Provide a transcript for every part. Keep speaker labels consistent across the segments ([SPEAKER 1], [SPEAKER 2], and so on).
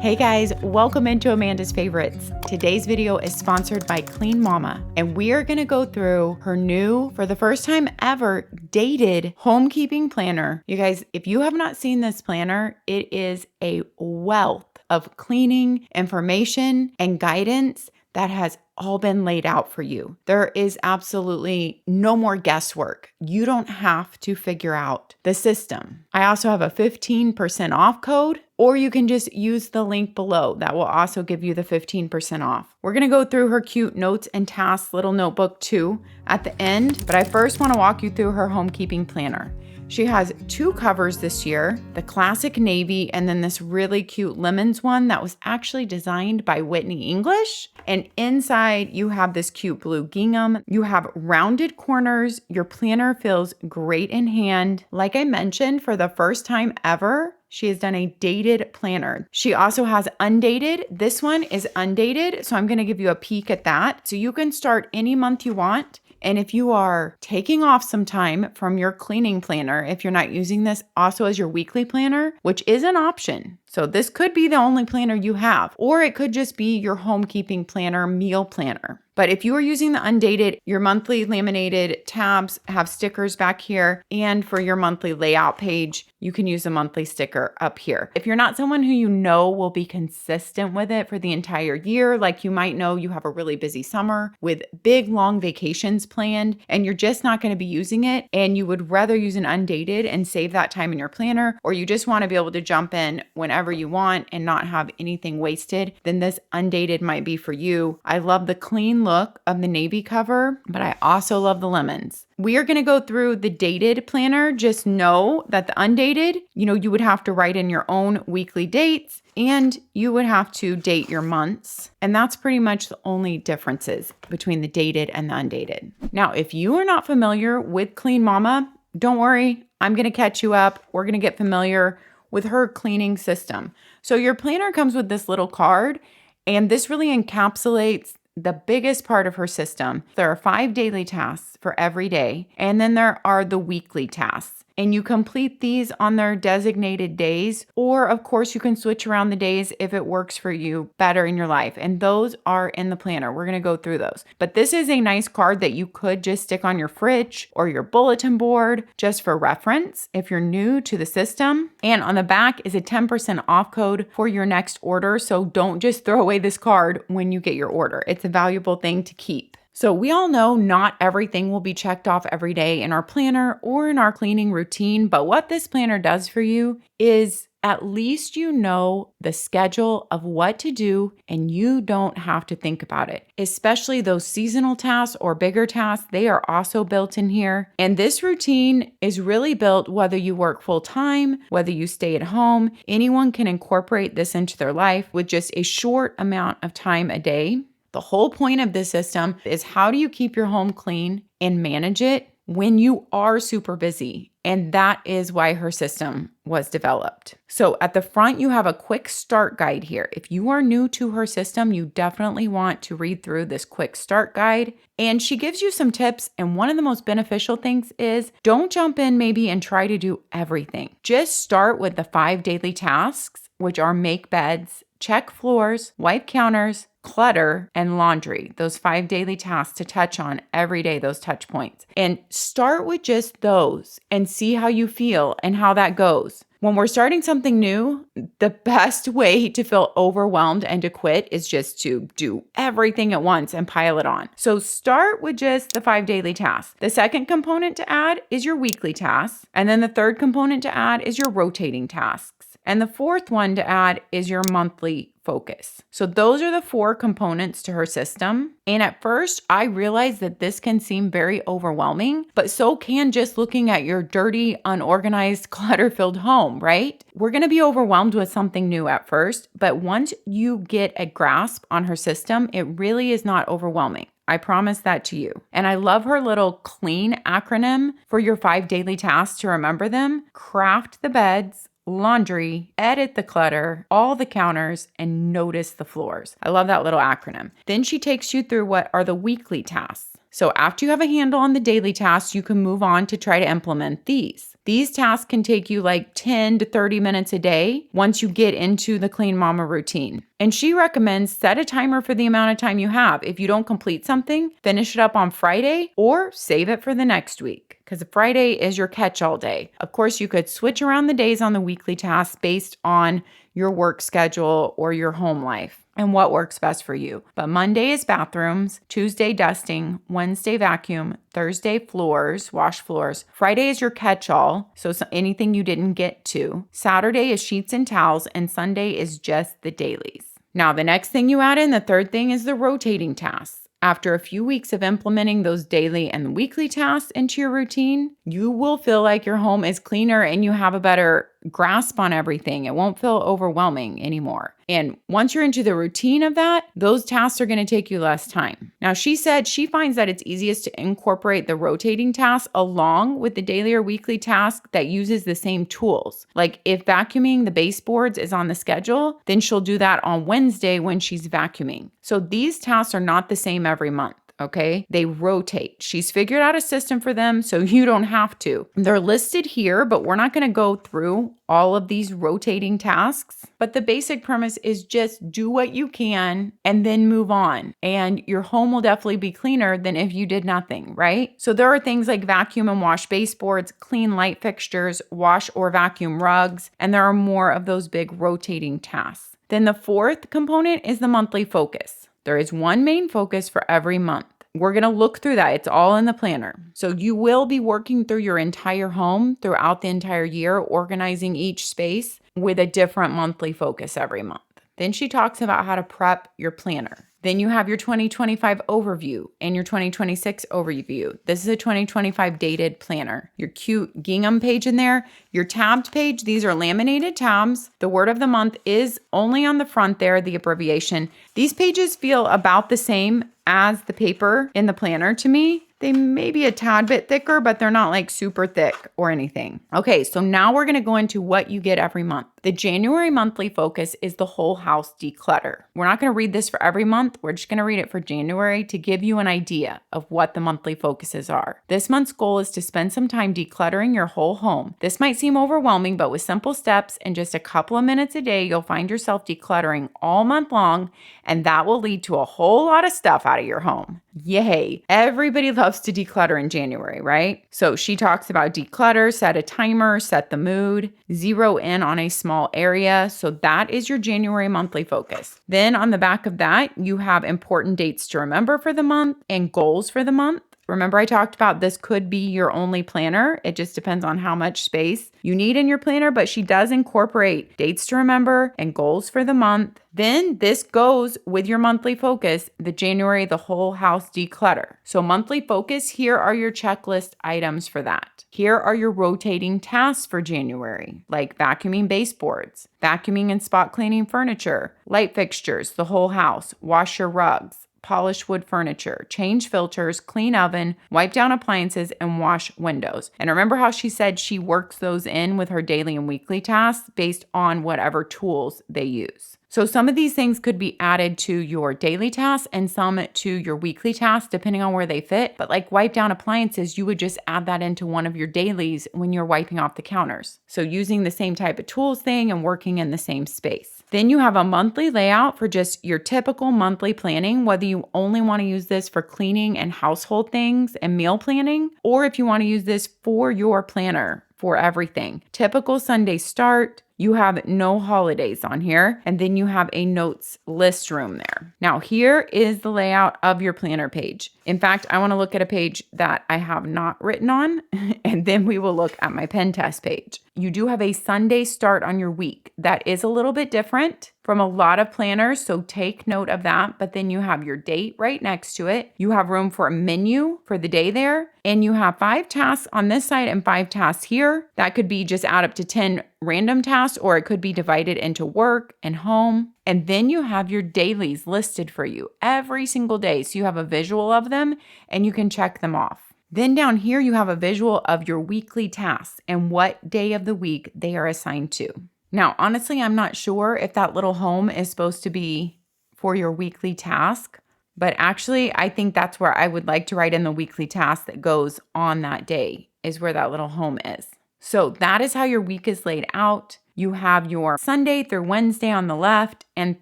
[SPEAKER 1] Hey guys, welcome into Amanda's Favorites. Today's video is sponsored by Clean Mama, and we are going to go through her new, for the first time ever, dated homekeeping planner. You guys, if you have not seen this planner, it is a wealth of cleaning information and guidance that has all been laid out for you. There is absolutely no more guesswork. You don't have to figure out the system. I also have a 15% off code, or you can just use the link below. That will also give you the 15% off. We're gonna go through her cute notes and tasks little notebook too at the end, but I first wanna walk you through her homekeeping planner. She has two covers this year, the classic navy and then this really cute lemons one that was actually designed by Whitney English. And inside you have this cute blue gingham. You have rounded corners. Your planner feels great in hand. Like I mentioned, for the first time ever, she has done a dated planner. She also has undated. This one is undated, so I'm going to give you a peek at that. So you can start any month you want. And if you are taking off some time from your cleaning planner, if you're not using this also as your weekly planner, which is an option. So this could be the only planner you have, or it could just be your homekeeping planner, meal planner. But if you are using the undated, your monthly laminated tabs have stickers back here. And for your monthly layout page, you can use a monthly sticker up here. If you're not someone who you know will be consistent with it for the entire year, like you might know you have a really busy summer with big long vacations planned and you're just not going to be using it, and you would rather use an undated and save that time in your planner, or you just want to be able to jump in whenever you want and not have anything wasted, then this undated might be for you. I love the clean look of the navy cover, but I also love the lemons. We are going to go through the dated planner. Just know that the undated, you would have to write in your own weekly dates and you would have to date your months. And that's pretty much the only differences between the dated and the undated. Now, if you are not familiar with Clean Mama, don't worry. I'm going to catch you up. We're going to get familiar with her cleaning system. So your planner comes with this little card, and this really encapsulates the biggest part of her system. There are 5 daily tasks for every day, and then there are the weekly tasks. And you complete these on their designated days, or of course you can switch around the days if it works for you better in your life. And those are in the planner. We're going to go through those. But this is a nice card that you could just stick on your fridge or your bulletin board just for reference if you're new to the system. And on the back is a 10% off code for your next order. So don't just throw away this card when you get your order. It's a valuable thing to keep. So we all know not everything will be checked off every day in our planner or in our cleaning routine, but what this planner does for you is at least you know the schedule of what to do and you don't have to think about it. Especially those seasonal tasks or bigger tasks, they are also built in here. And this routine is really built whether you work full time, whether you stay at home, anyone can incorporate this into their life with just a short amount of time a day. The whole point of this system is how do you keep your home clean and manage it when you are super busy? And that is why her system was developed. So at the front, you have a quick start guide here. If you are new to her system, you definitely want to read through this quick start guide. And she gives you some tips. And one of the most beneficial things is don't jump in maybe and try to do everything. Just start with the 5 daily tasks, which are make beds, check floors, wipe counters, clutter, and laundry. Those 5 daily tasks to touch on every day, those touch points. And start with just those and see how you feel and how that goes. When we're starting something new, the best way to feel overwhelmed and to quit is just to do everything at once and pile it on. So start with just the 5 daily tasks. The second component to add is your weekly tasks. And then the third component to add is your rotating tasks. And the fourth one to add is your monthly focus. So those are the 4 components to her system. And at first, I realized that this can seem very overwhelming, but so can just looking at your dirty, unorganized, clutter-filled home, right? We're going to be overwhelmed with something new at first, but once you get a grasp on her system, it really is not overwhelming. I promise that to you. And I love her little CLEAN acronym for your 5 daily tasks to remember them. Craft the beds, laundry, edit the clutter, all the counters, and notice the floors. I love that little acronym. Then she takes you through what are the weekly tasks. So after you have a handle on the daily tasks, you can move on to try to implement these. These tasks can take you like 10 to 30 minutes a day once you get into the Clean Mama routine. And she recommends set a timer for the amount of time you have. If you don't complete something, finish it up on Friday or save it for the next week, because Friday is your catch-all day. Of course, you could switch around the days on the weekly tasks based on your work schedule or your home life and what works best for you. But Monday is bathrooms, Tuesday dusting, Wednesday vacuum, Thursday floors, wash floors. Friday is your catch-all, so anything you didn't get to. Saturday is sheets and towels, and Sunday is just the dailies. Now, the next thing you add in, the third thing, is the rotating tasks. After a few weeks of implementing those daily and weekly tasks into your routine, you will feel like your home is cleaner and you have a better grasp on everything. It won't feel overwhelming anymore. And once you're into the routine of that, those tasks are going to take you less time. Now, she said she finds that it's easiest to incorporate the rotating tasks along with the daily or weekly task that uses the same tools. Like if vacuuming the baseboards is on the schedule, then she'll do that on Wednesday when she's vacuuming. So these tasks are not the same every month. Okay, they rotate. She's figured out a system for them so you don't have to. They're listed here, but we're not going to go through all of these rotating tasks. But the basic premise is just do what you can and then move on. And your home will definitely be cleaner than if you did nothing, right? So there are things like vacuum and wash baseboards, clean light fixtures, wash or vacuum rugs, and there are more of those big rotating tasks. Then the fourth component is the monthly focus. There is one main focus for every month. We're going to look through that. It's all in the planner. So you will be working through your entire home throughout the entire year, organizing each space with a different monthly focus every month. Then she talks about how to prep your planner. Then you have your 2025 overview and your 2026 overview. This is a 2025 dated planner. Your cute gingham page in there, your tabbed page. These are laminated tabs. The word of the month is only on the front there, the abbreviation. These pages feel about the same as the paper in the planner to me. They may be a tad bit thicker, but they're not like super thick or anything. Okay, so now we're going to go into what you get every month. The January monthly focus is the whole house declutter. We're not going to read this for every month. We're just going to read it for January to give you an idea of what the monthly focuses are. This month's goal is to spend some time decluttering your whole home. This might seem overwhelming, but with simple steps and just a couple of minutes a day, you'll find yourself decluttering all month long, and that will lead to a whole lot of stuff out of your home. Yay! Everybody loves to declutter in January, right? So she talks about declutter, set a timer, set the mood, zero in on a small area. So that is your January monthly focus. Then on the back of that, you have important dates to remember for the month and goals for the month. Remember, I talked about this could be your only planner. It just depends on how much space you need in your planner, but she does incorporate dates to remember and goals for the month. Then this goes with your monthly focus, the January, the whole house declutter. So monthly focus, here are your checklist items for that. Here are your rotating tasks for January, like vacuuming baseboards, vacuuming and spot cleaning furniture, light fixtures, the whole house, wash your rugs, polish wood furniture, change filters, clean oven, wipe down appliances, and wash windows. And remember how she said she works those in with her daily and weekly tasks based on whatever tools they use. So some of these things could be added to your daily tasks and some to your weekly tasks, depending on where they fit. But like wipe down appliances, you would just add that into one of your dailies when you're wiping off the counters. So using the same type of tools thing and working in the same space. Then you have a monthly layout for just your typical monthly planning, whether you only want to use this for cleaning and household things and meal planning, or if you want to use this for your planner for everything. Typical Sunday start. You have no holidays on here, and then you have a notes list room there. Now, here is the layout of your planner page. In fact, I want to look at a page that I have not written on, and then we will look at my pen test page. You do have a Sunday start on your week. That is a little bit different from a lot of planners, so take note of that. But then you have your date right next to it. You have room for a menu for the day there, and you have 5 tasks on this side and 5 tasks here. That could be just add up to 10 random tasks, or it could be divided into work and home. And then you have your dailies listed for you every single day. So you have a visual of them and you can check them off. Then down here, you have a visual of your weekly tasks and what day of the week they are assigned to. Now, honestly, I'm not sure if that little home is supposed to be for your weekly task, but actually, I think that's where I would like to write in the weekly task that goes on that day is where that little home is. So that is how your week is laid out. You have your Sunday through Wednesday on the left and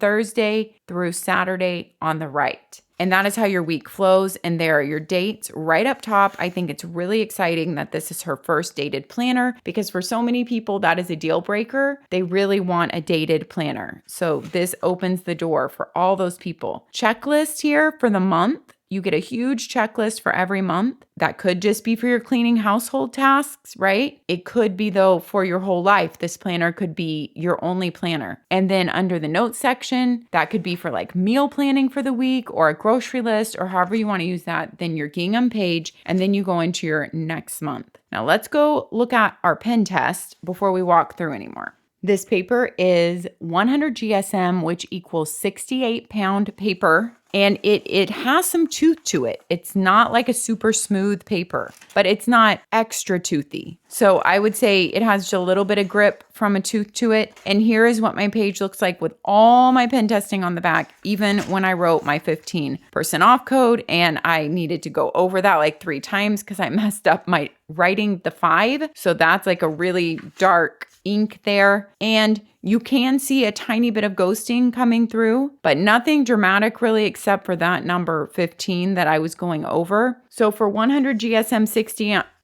[SPEAKER 1] Thursday through Saturday on the right. And that is how your week flows. And there are your dates right up top. I think it's really exciting that this is her first dated planner because for so many people, that is a deal breaker. They really want a dated planner. So this opens the door for all those people. Checklist here for the month. You get a huge checklist for every month. That could just be for your cleaning household tasks, right? It could be, though, for your whole life. This planner could be your only planner. And then under the notes section, that could be for like meal planning for the week or a grocery list or however you want to use that. Then your gingham page, and then you go into your next month. Now let's go look at our pen test before we walk through anymore. This paper is 100 GSM, which equals 68-pound paper. And it has some tooth to it. It's not like a super smooth paper, but it's not extra toothy. So I would say it has just a little bit of grip from a tooth to it. And here is what my page looks like with all my pen testing on the back, even when I wrote my 15% off code. And I needed to go over that like 3 times because I messed up my writing the 5. So that's like a really dark ink there. And you can see a tiny bit of ghosting coming through, but nothing dramatic really except for that number 15 that I was going over. So for 100 GSM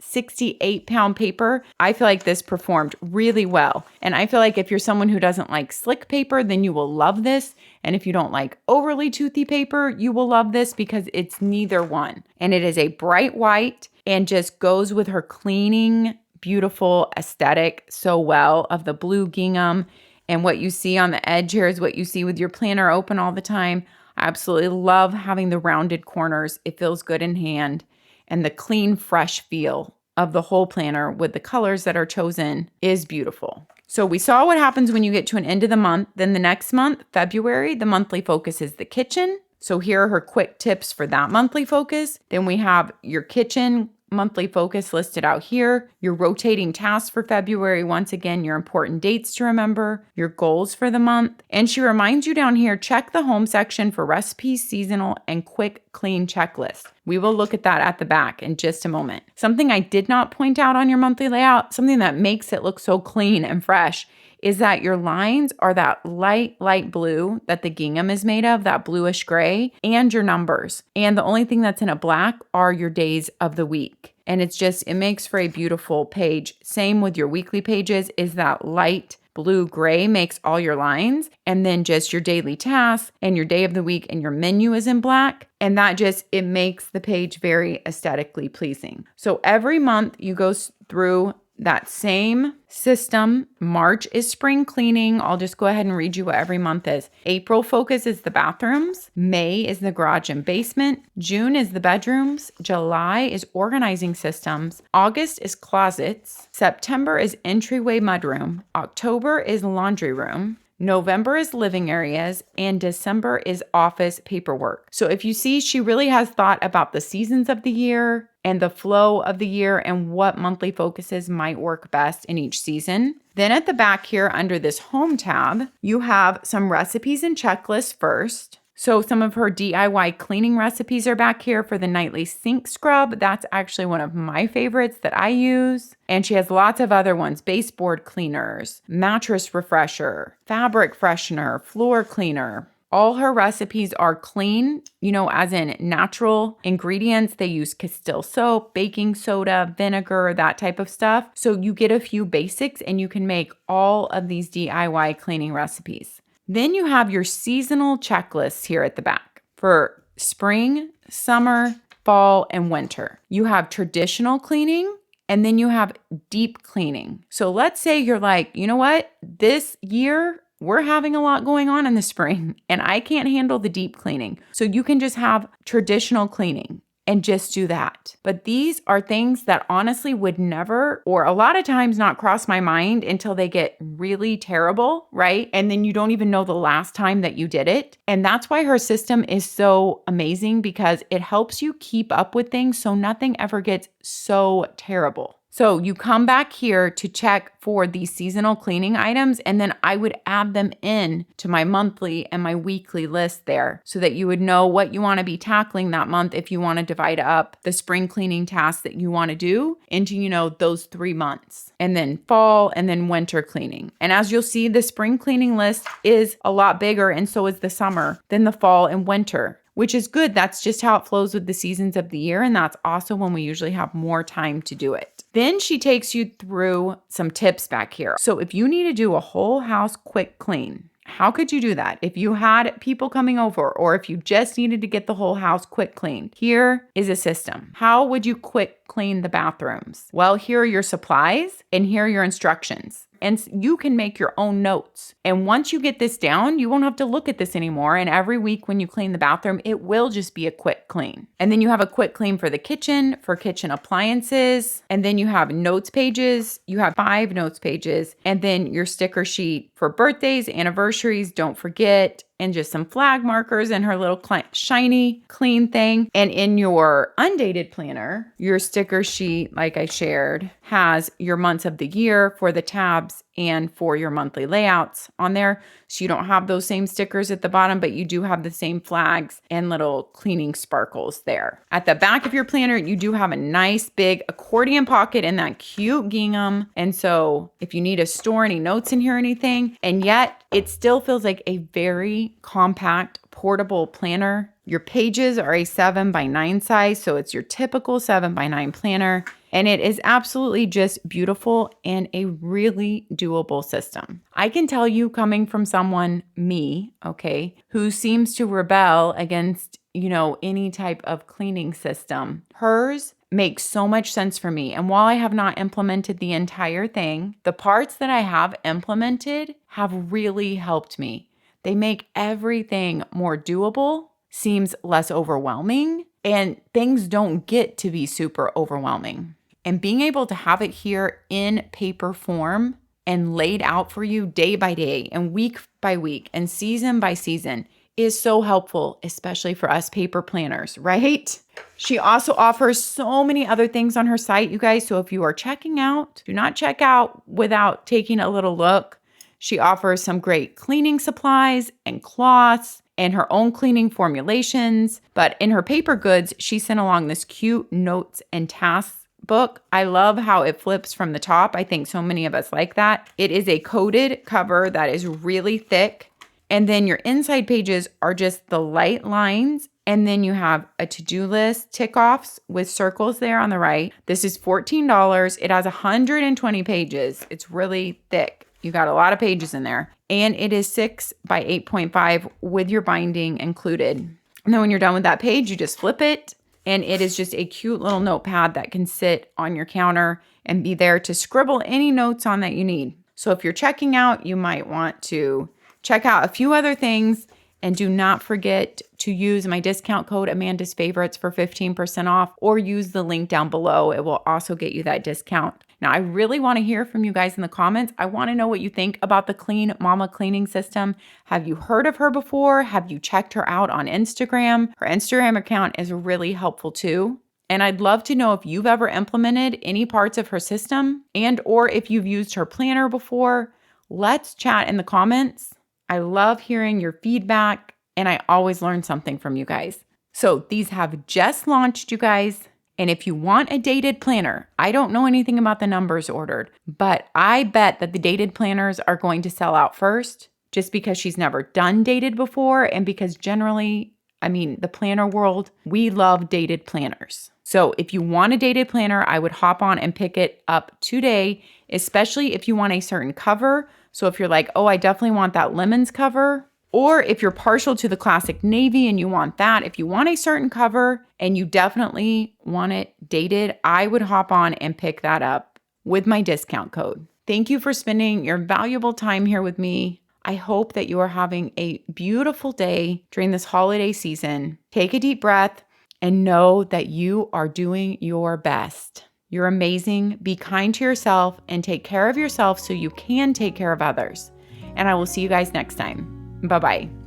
[SPEAKER 1] 68-pound paper, I feel like this performed really well. And I feel like if you're someone who doesn't like slick paper, then you will love this. And if you don't like overly toothy paper, you will love this because it's neither one. And it is a bright white and just goes with her cleaning, beautiful aesthetic so well of the blue gingham. And what you see on the edge here is what you see with your planner open all the time. I absolutely love having the rounded corners. It feels good in hand. And the clean, fresh feel of the whole planner with the colors that are chosen is beautiful. So we saw what happens when you get to an end of the month. Then the next month, February, the monthly focus is the kitchen. So here are her quick tips for that monthly focus. Then we have your kitchen monthly focus listed out here, your rotating tasks for February, once again, your important dates to remember, your goals for the month. And she reminds you down here, check the home section for recipes, seasonal, and quick clean checklist. We will look at that at the back in just a moment. Something I did not point out on your monthly layout, something that makes it look so clean and fresh, is that your lines are that light blue that the gingham is made of, that bluish gray, and your numbers. And the only thing that's in a black are your days of the week. And it makes for a beautiful page. Same with your weekly pages, is that light blue gray makes all your lines. And then just your daily tasks and your day of the week and your menu is in black. And it makes the page very aesthetically pleasing. So every month you go through that same system. March is spring cleaning. I'll just go ahead and read you what every month is. April focus is the bathrooms. May is the garage and basement. June is the bedrooms. July is organizing systems. August is closets. September is entryway mudroom. October is laundry room. November is living areas, and December is office paperwork. So if you see, she really has thought about the seasons of the year and the flow of the year and what monthly focuses might work best in each season. Then at the back here under this home tab, you have some recipes and checklists first. So some of her DIY cleaning recipes are back here for the nightly sink scrub. That's actually one of my favorites that I use. And she has lots of other ones: baseboard cleaners, mattress refresher, fabric freshener, floor cleaner. All her recipes are clean, as in natural ingredients. They use Castile soap, baking soda, vinegar, that type of stuff. So you get a few basics and you can make all of these DIY cleaning recipes. Then you have your seasonal checklists here at the back for spring, summer, fall, and winter. You have traditional cleaning, and then you have deep cleaning. So let's say you're like, you know what? This year, we're having a lot going on in the spring, and I can't handle the deep cleaning. So you can just have traditional cleaning and just do that. But these are things that honestly would never, or a lot of times not cross my mind until they get really terrible, right? And then you don't even know the last time that you did it. And that's why her system is so amazing, because it helps you keep up with things so nothing ever gets so terrible. So you come back here to check for these seasonal cleaning items, and then I would add them in to my monthly and my weekly list there so that you would know what you want to be tackling that month if you want to divide up the spring cleaning tasks that you want to do into, those 3 months, and then fall and then winter cleaning. And as you'll see, the spring cleaning list is a lot bigger, and so is the summer than the fall and winter, which is good. That's just how it flows with the seasons of the year. And that's also when we usually have more time to do it. Then she takes you through some tips back here. So if you need to do a whole house quick clean, how could you do that? If you had people coming over, or if you just needed to get the whole house quick clean, here is a system. How would you quick clean the bathrooms? Well, here are your supplies and here are your instructions. And you can make your own notes. And once you get this down, you won't have to look at this anymore. And every week when you clean the bathroom, it will just be a quick clean. And then you have a quick clean for the kitchen, for kitchen appliances. And then you have notes pages. You have 5 notes pages. And then your sticker sheet for birthdays, anniversaries, don't forget, and just some flag markers and her little shiny, clean thing. And in your undated planner, your sticker sheet, like I shared, has your months of the year for the tabs and for your monthly layouts on there. So you don't have those same stickers at the bottom, but you do have the same flags and little cleaning sparkles there. At the back of your planner, you do have a nice big accordion pocket in that cute gingham. And so if you need to store any notes in here or anything, and yet it still feels like a very compact, portable planner. Your pages are a 7x9 size, so it's your typical 7x9 planner. And it is absolutely just beautiful and a really doable system. I can tell you, coming from someone, me, okay, who seems to rebel against, any type of cleaning system, hers makes so much sense for me. And while I have not implemented the entire thing, the parts that I have implemented have really helped me. They make everything more doable, seems less overwhelming, and things don't get to be super overwhelming. And being able to have it here in paper form and laid out for you day by day and week by week and season by season is so helpful, especially for us paper planners, right? She also offers so many other things on her site, you guys. So if you are checking out, do not check out without taking a little look. She offers some great cleaning supplies and cloths and her own cleaning formulations. But in her paper goods, she sent along this cute notes and tasks book. I love how it flips from the top. I think so many of us like that. It is a coated cover that is really thick. And then your inside pages are just the light lines. And then you have a to-do list, tick-offs with circles there on the right. This is $14. It has 120 pages. It's really thick. You got a lot of pages in there. And it is 6 by 8.5 with your binding included. And then when you're done with that page, you just flip it. And it is just a cute little notepad that can sit on your counter and be there to scribble any notes on that you need. So if you're checking out, you might want to check out a few other things, and do not forget to use my discount code Amanda's Favorites for 15% off, or use the link down below. It will also get you that discount. Now, I really want to hear from you guys in the comments. I want to know what you think about the Clean Mama cleaning system. Have you heard of her before? Have you checked her out on Instagram? Her Instagram account is really helpful too. And I'd love to know if you've ever implemented any parts of her system, and or if you've used her planner before. Let's chat in the comments. I love hearing your feedback, and I always learn something from you guys. So these have just launched, you guys. And if you want a dated planner, I don't know anything about the numbers ordered, but I bet that the dated planners are going to sell out first, just because she's never done dated before, and because generally, the planner world, we love dated planners. So if you want a dated planner, I would hop on and pick it up today, especially if you want a certain cover. So if you're like, oh, I definitely want that lemons cover, or if you're partial to the classic navy and you want that, if you want a certain cover and you definitely want it dated, I would hop on and pick that up with my discount code. Thank you for spending your valuable time here with me. I hope that you are having a beautiful day during this holiday season. Take a deep breath and know that you are doing your best. You're amazing. Be kind to yourself and take care of yourself so you can take care of others. And I will see you guys next time. Bye-bye.